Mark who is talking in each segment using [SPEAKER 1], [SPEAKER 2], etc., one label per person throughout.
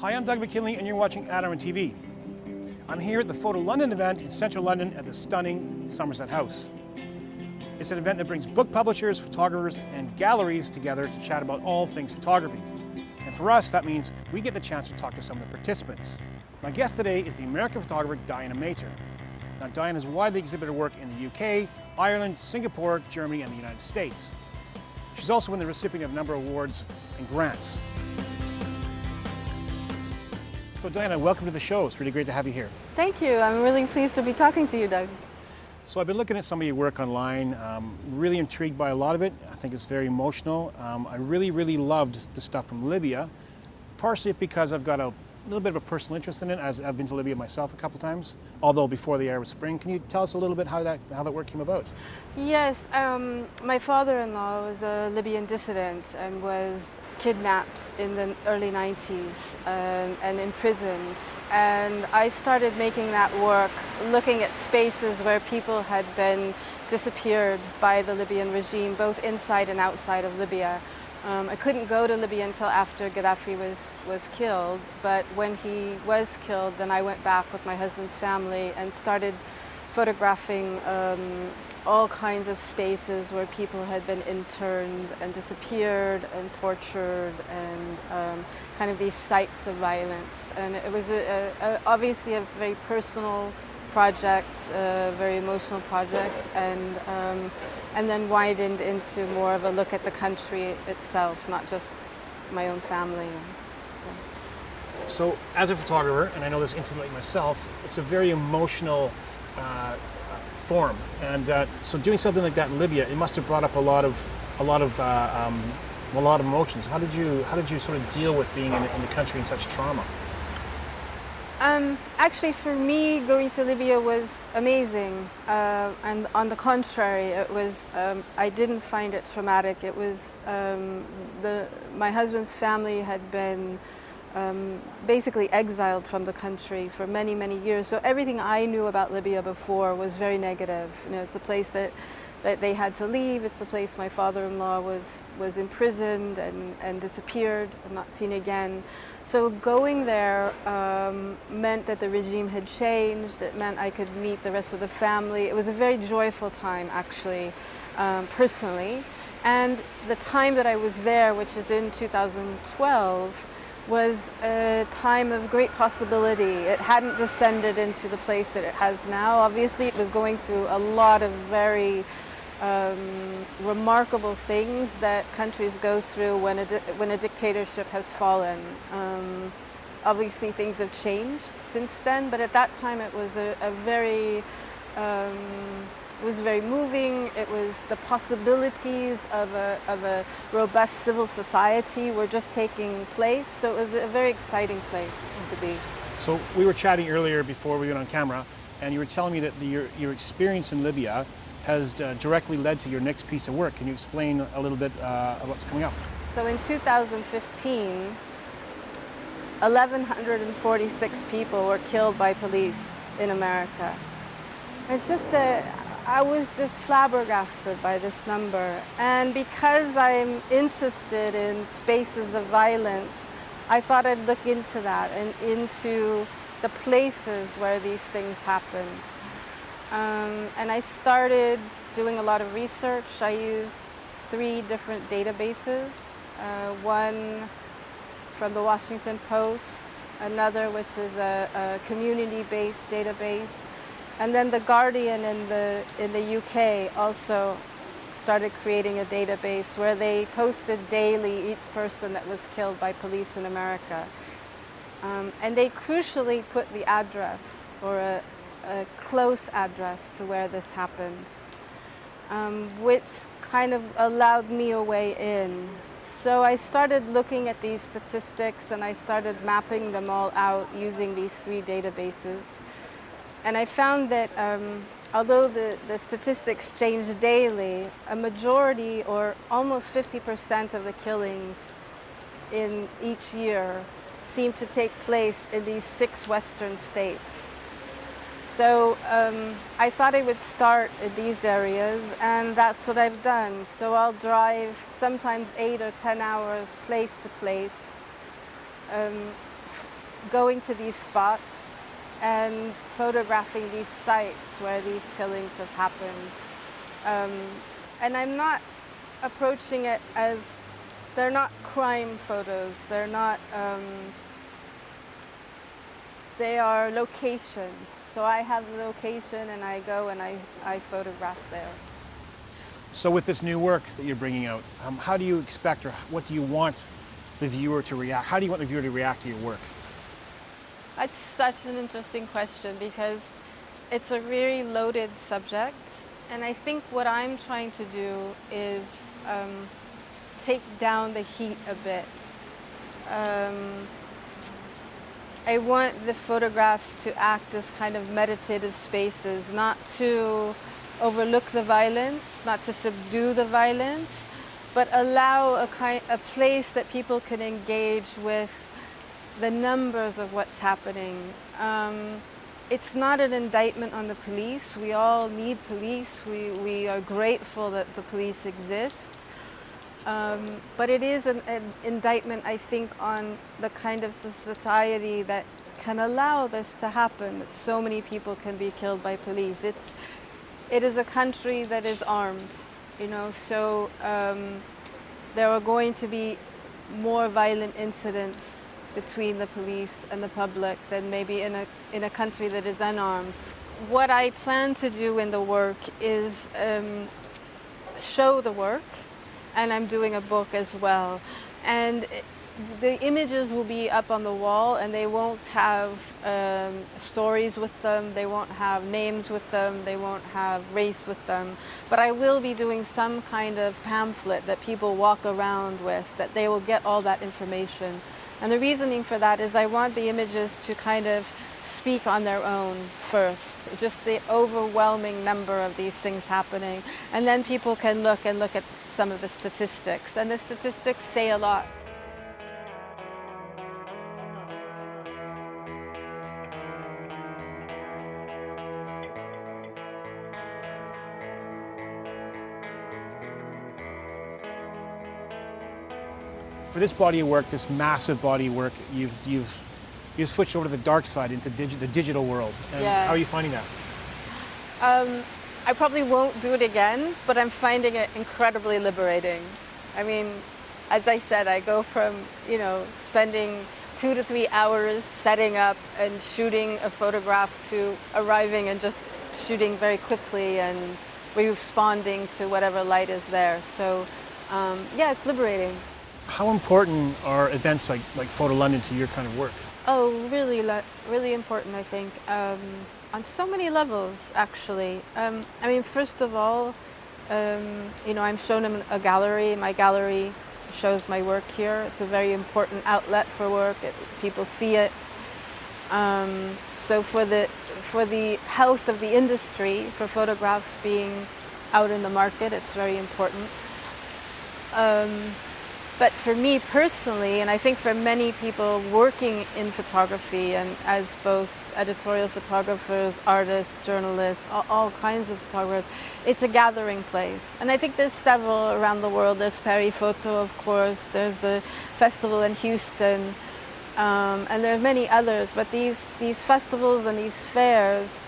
[SPEAKER 1] Hi, I'm Doug McKinlay and you're watching Adorama TV. I'm here at the Photo London event in central London at the stunning Somerset House. It's an event that brings book publishers, photographers and galleries together to chat about all things photography. And for us, that means we get the chance to talk to some of the participants. My guest today is the American photographer Diana Matar. Now, Diana has widely exhibited work in the UK, Ireland, Singapore, Germany and the United States. She's also been the recipient of a number of awards and grants. So Diana, welcome to the show. It's really great to have you here.
[SPEAKER 2] Thank you. I'm really pleased to be talking to you, Doug.
[SPEAKER 1] So I've been looking at some of your work online, really intrigued by a lot of it. I think it's very emotional. I really loved the stuff from Libya, partially because I've got a little bit of a personal interest in it, as I've been to Libya myself a couple times, although before the Arab Spring. Can you tell us a little bit how that work came about?
[SPEAKER 2] Yes, my father-in-law was a Libyan dissident and was kidnapped in the early 90s and imprisoned. And I started making that work, looking at spaces where people had been disappeared by the Libyan regime, both inside and outside of Libya. I couldn't go to Libya until after Gaddafi was killed, but when he was killed, then I went back with my husband's family and started photographing all kinds of spaces where people had been interned and disappeared and tortured and kind of these sites of violence. And it was obviously a very personal project, a very emotional project, and then widened into more of a look at the country itself, not just my own family.
[SPEAKER 1] So as a photographer, and I know this intimately myself, it's a very emotional form, and so doing something like that in Libya, it must have brought up a lot of emotions. How did you sort of deal with being in the country in such trauma?
[SPEAKER 2] Actually, for me, going to Libya was amazing, and on the contrary, it was. I didn't find it traumatic. It was my husband's family had been basically exiled from the country for many years. So everything I knew about Libya before was very negative. You know, it's a place that they had to leave. It's a place my father-in-law was imprisoned and disappeared and not seen again. So going there meant that the regime had changed. It meant I could meet the rest of the family. It was a very joyful time, actually, personally. And the time that I was there, which is in 2012, was a time of great possibility. It hadn't descended into the place that it has now. Obviously, it was going through a lot of very remarkable things that countries go through when a dictatorship has fallen. Obviously, things have changed since then, but at that time it was it was very moving. It was the possibilities of a robust civil society were just taking place. So it was a very exciting place to be.
[SPEAKER 1] So we were chatting earlier before we went on camera, and you were telling me that your experience in Libya has directly led to your next piece of work. Can you explain a little bit of what's coming up?
[SPEAKER 2] So in 2015, 1,146 people were killed by police in America. It's just that I was just flabbergasted by this number. And because I'm interested in spaces of violence, I thought I'd look into that and into the places where these things happened. And I started doing a lot of research. I used 3 different databases. One from the Washington Post, another which is a community-based database, and then the Guardian in the UK also started creating a database where they posted daily each person that was killed by police in America. And they crucially put the address, or a close address to where this happened, which kind of allowed me a way in. So I started looking at these statistics and I started mapping them all out using these 3 databases. And I found that although the statistics change daily, a majority or almost 50% of the killings in each year seem to take place in these 6 Western states. So I thought I would start in these areas, and that's what I've done. So I'll drive sometimes 8 or 10 hours place to place, going to these spots and photographing these sites where these killings have happened. And I'm not approaching it as, they're not crime photos, they're not, they are locations. So I have the location and I go and I photograph there.
[SPEAKER 1] So with this new work that you're bringing out, how do you expect, or what do you want the viewer to react? How do you want the viewer to react to your work?
[SPEAKER 2] That's such an interesting question because it's a very loaded subject. And I think what I'm trying to do is take down the heat a bit. I want the photographs to act as kind of meditative spaces, not to overlook the violence, not to subdue the violence, but allow a place that people can engage with the numbers of what's happening. It's not an indictment on the police. We all need police. We are grateful that the police exist. But it is an indictment, I think, on the kind of society that can allow this to happen, that so many people can be killed by police. It is a country that is armed, you know, so there are going to be more violent incidents between the police and the public than maybe in a country that is unarmed. What I plan to do in the work is show the work, and I'm doing a book as well. And the images will be up on the wall, and they won't have stories with them, they won't have names with them, they won't have race with them. But I will be doing some kind of pamphlet that people walk around with, that they will get all that information. And the reasoning for that is I want the images to kind of speak on their own first, just the overwhelming number of these things happening. And then people can look at some of the statistics. And the statistics say a lot.
[SPEAKER 1] For this body of work, this massive body of work, you've switched over to the dark side, into the digital world. And
[SPEAKER 2] Yeah.
[SPEAKER 1] How are you finding that?
[SPEAKER 2] I probably won't do it again, but I'm finding it incredibly liberating. I mean, as I said, I go from, you know, spending 2 to 3 hours setting up and shooting a photograph to arriving and just shooting very quickly and responding to whatever light is there. So, yeah, it's liberating.
[SPEAKER 1] How important are events like Photo London to your kind of work?
[SPEAKER 2] Oh, really, really important, I think, on so many levels, actually. I mean, first of all, you know, I'm shown in a gallery. My gallery shows my work here. It's a very important outlet for work. People see it. So for the health of the industry, for photographs being out in the market, it's very important. But for me personally, and I think for many people working in photography and as both editorial photographers, artists, journalists, all kinds of photographers, it's a gathering place. And I think there's several around the world. There's Paris Photo, of course. There's the festival in Houston. And there are many others. But these festivals and these fairs,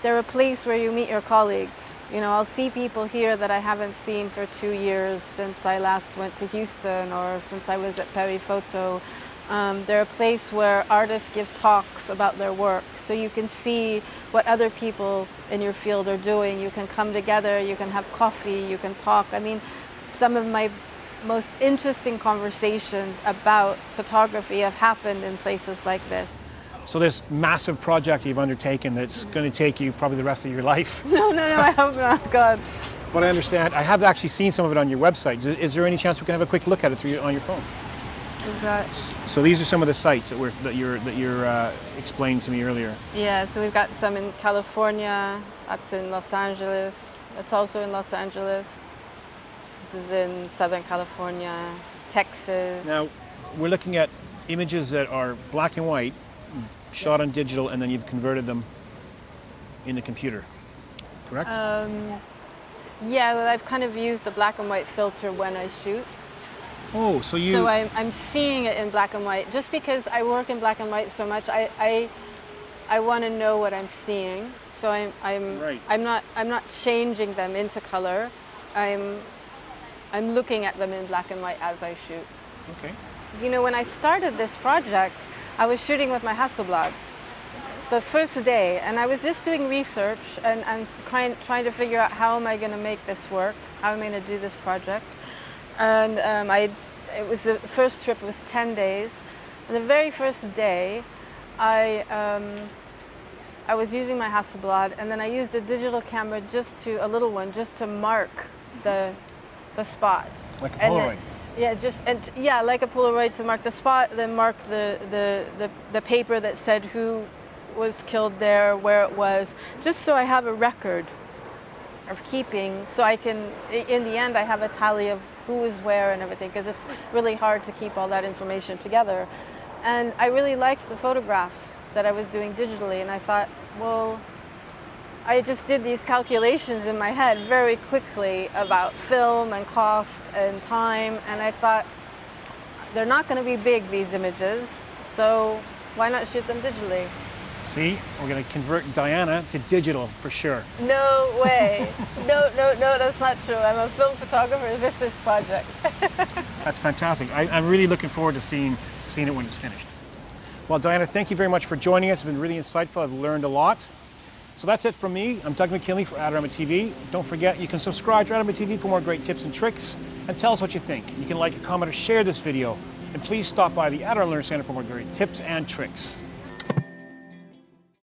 [SPEAKER 2] they're a place where you meet your colleagues. You know, I'll see people here that I haven't seen for 2 years since I last went to Houston or since I was at Paris Photo. They're a place where artists give talks about their work, so you can see what other people in your field are doing. You can come together, you can have coffee, you can talk. I mean, some of my most interesting conversations about photography have happened in places like this.
[SPEAKER 1] So this massive project you've undertaken that's going to take you probably the rest of your life.
[SPEAKER 2] No, I hope not, God.
[SPEAKER 1] But I understand, I have actually seen some of it on your website. Is there any chance we can have a quick look at it on your phone? So these are some of the sites that you're explaining to me earlier.
[SPEAKER 2] Yeah, so we've got some in California, that's in Los Angeles, that's also in Los Angeles. This is in Southern California, Texas.
[SPEAKER 1] Now, we're looking at images that are black and white, shot on digital, and then you've converted them in the computer, correct?
[SPEAKER 2] Yeah, well, I've kind of used the black and white filter when I shoot.
[SPEAKER 1] Oh, so you...
[SPEAKER 2] So I'm seeing it in black and white. Just because I work in black and white so much, I want to know what I'm seeing. So
[SPEAKER 1] Right.
[SPEAKER 2] I'm not changing them into color. I'm looking at them in black and white as I shoot.
[SPEAKER 1] Okay.
[SPEAKER 2] You know, when I started this project, I was shooting with my Hasselblad the first day, and I was just doing research and trying to figure out how am I going to make this work, how am I going to do this project. And it was the first trip was 10 days. And the very first day, I was using my Hasselblad, and then I used a digital camera, a little one, just to mark the spot.
[SPEAKER 1] Like a Polaroid.
[SPEAKER 2] Like a Polaroid, to mark the spot, then mark the paper that said who was killed there, where it was, just so I have a record of keeping, so I can, in the end, I have a tally of who was where and everything, because it's really hard to keep all that information together. And I really liked the photographs that I was doing digitally, and I thought, well, I just did these calculations in my head very quickly about film and cost and time, and I thought, they're not going to be big, these images, so why not shoot them digitally?
[SPEAKER 1] See, we're going to convert Diana to digital for sure.
[SPEAKER 2] No way. No, that's not true. I'm a film photographer. Is this project?
[SPEAKER 1] That's fantastic. I'm really looking forward to seeing it when it's finished. Well, Diana, thank you very much for joining us. It's been really insightful. I've learned a lot. So that's it from me. I'm Doug McKinlay for Adorama TV. Don't forget, you can subscribe to Adorama TV for more great tips and tricks, and tell us what you think. You can like, comment, or share this video. And please stop by the Adorama Learning Center for more great tips and tricks.